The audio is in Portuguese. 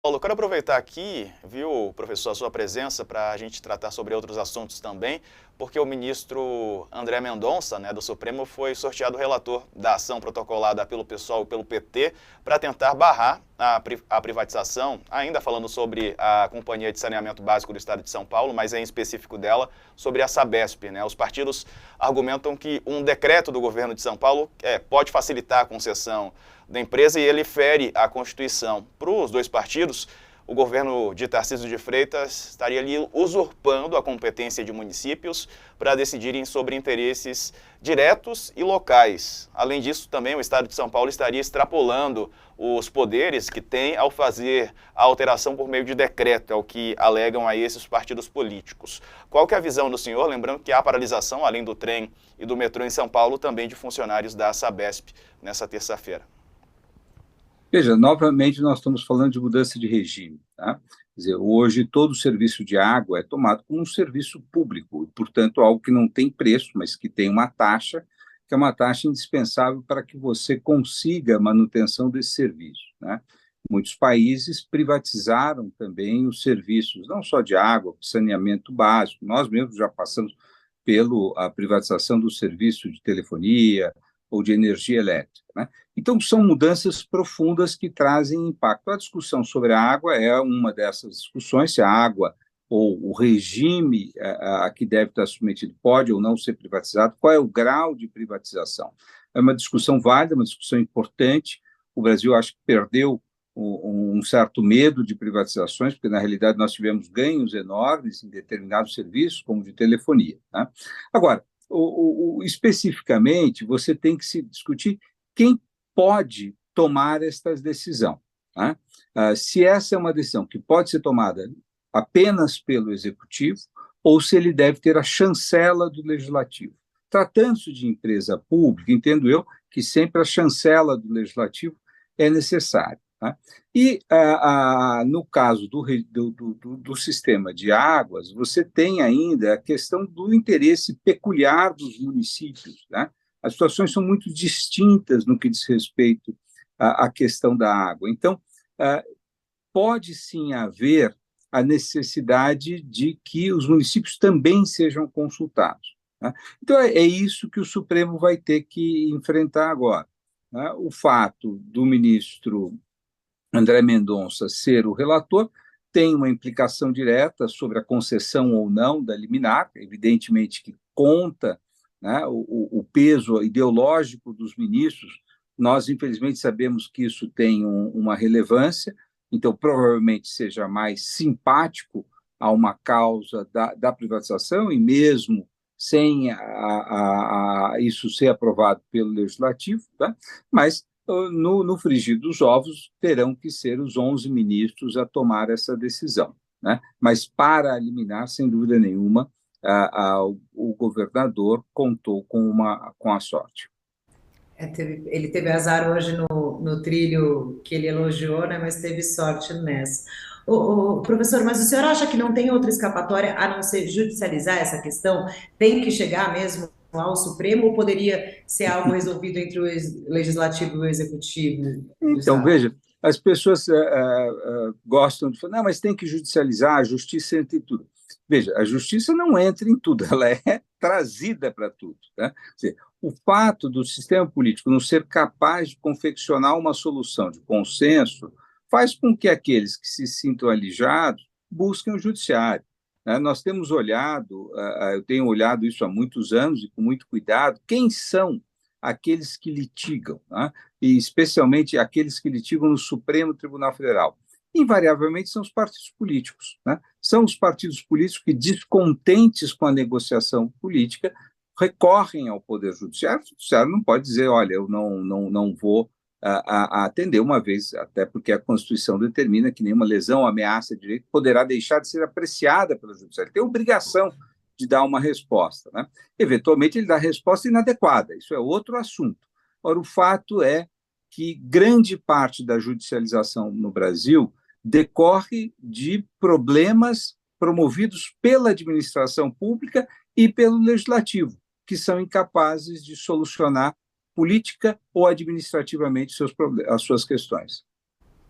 Paulo, eu quero aproveitar aqui, viu, professor, a sua presença para a gente tratar sobre outros assuntos também, porque o ministro André Mendonça, né, do Supremo, foi sorteado relator da ação protocolada pelo PSOL e pelo PT para tentar barrar a privatização, ainda falando sobre a Companhia de Saneamento Básico do Estado de São Paulo, mas em específico dela, sobre a Sabesp, né? Os partidos argumentam que um decreto do governo de São Paulo pode facilitar a concessão da empresa e ele fere a Constituição. Para os dois partidos, o governo de Tarcísio de Freitas estaria ali usurpando a competência de municípios para decidirem sobre interesses diretos e locais. Além disso, também o Estado de São Paulo estaria extrapolando os poderes que tem ao fazer a alteração por meio de decreto, é o que alegam aí esses partidos políticos. Qual que é a visão do senhor? Lembrando que há paralisação, além do trem e do metrô em São Paulo, também de funcionários da Sabesp nessa terça-feira. Veja, novamente nós estamos falando de mudança de regime, tá? Quer dizer, hoje todo o serviço de água é tomado como um serviço público, e, portanto, algo que não tem preço, mas que tem uma taxa, que é uma taxa indispensável para que você consiga a manutenção desse serviço, né? Muitos países privatizaram também os serviços, não só de água, saneamento básico, nós mesmos já passamos pela privatização do serviço de telefonia ou de energia elétrica, né? Então, são mudanças profundas que trazem impacto. A discussão sobre a água é uma dessas discussões, se a água ou o regime a que deve estar submetido pode ou não ser privatizado, qual é o grau de privatização. É uma discussão válida, uma discussão importante. O Brasil, acho que perdeu um certo medo de privatizações, porque, na realidade, nós tivemos ganhos enormes em determinados serviços, como de telefonia, né? Agora, especificamente, você tem que se discutir quem pode tomar esta decisão, né? Se essa é uma decisão que pode ser tomada apenas pelo executivo ou se ele deve ter a chancela do legislativo. Tratando-se de empresa pública, entendo eu que sempre a chancela do legislativo é necessária, tá? E, no caso do sistema de águas, você tem ainda a questão do interesse peculiar dos municípios, né? As situações são muito distintas no que diz respeito à questão da água. Então, pode sim haver a necessidade de que os municípios também sejam consultados, né? Então, é isso que o Supremo vai ter que enfrentar agora, né? O fato do ministro André Mendonça ser o relator tem uma implicação direta sobre a concessão ou não da liminar, evidentemente que conta, né, o peso ideológico dos ministros. Nós, infelizmente, sabemos que isso tem uma relevância, então provavelmente seja mais simpático a uma causa da privatização, e mesmo sem isso ser aprovado pelo Legislativo, tá? Mas no frigir dos ovos, terão que ser os 11 ministros a tomar essa decisão, né? Mas, para a liminar, sem dúvida nenhuma, o governador contou com a sorte. Ele teve azar hoje no trilho que ele elogiou, né, mas teve sorte nessa. Professor, mas o senhor acha que não tem outra escapatória a não ser judicializar essa questão? Tem que chegar mesmo ao Supremo ou poderia ser algo resolvido entre o Legislativo e o Executivo do Então, Estado? veja, as pessoas gostam de falar, não, mas tem que judicializar, a justiça entra em tudo. Veja, a justiça não entra em tudo, ela é trazida para tudo, né? Quer dizer, o fato do sistema político não ser capaz de confeccionar uma solução de consenso faz com que aqueles que se sintam alijados busquem o judiciário, né? Nós temos olhado, eu tenho olhado isso há muitos anos e com muito cuidado, quem são aqueles que litigam, né? E especialmente aqueles que litigam no Supremo Tribunal Federal. Invariavelmente são os partidos políticos, né? São os partidos políticos que, descontentes com a negociação política, recorrem ao Poder Judiciário. O Judiciário não pode dizer, olha, eu não vou atender, uma vez, até porque a Constituição determina que nenhuma lesão, ameaça de direito poderá deixar de ser apreciada pelo Judiciário. Ele tem obrigação de dar uma resposta, né? Eventualmente, ele dá resposta inadequada, isso é outro assunto. Ora, o fato é que grande parte da judicialização no Brasil decorre de problemas promovidos pela administração pública e pelo legislativo, que são incapazes de solucionar política ou administrativamente as suas questões.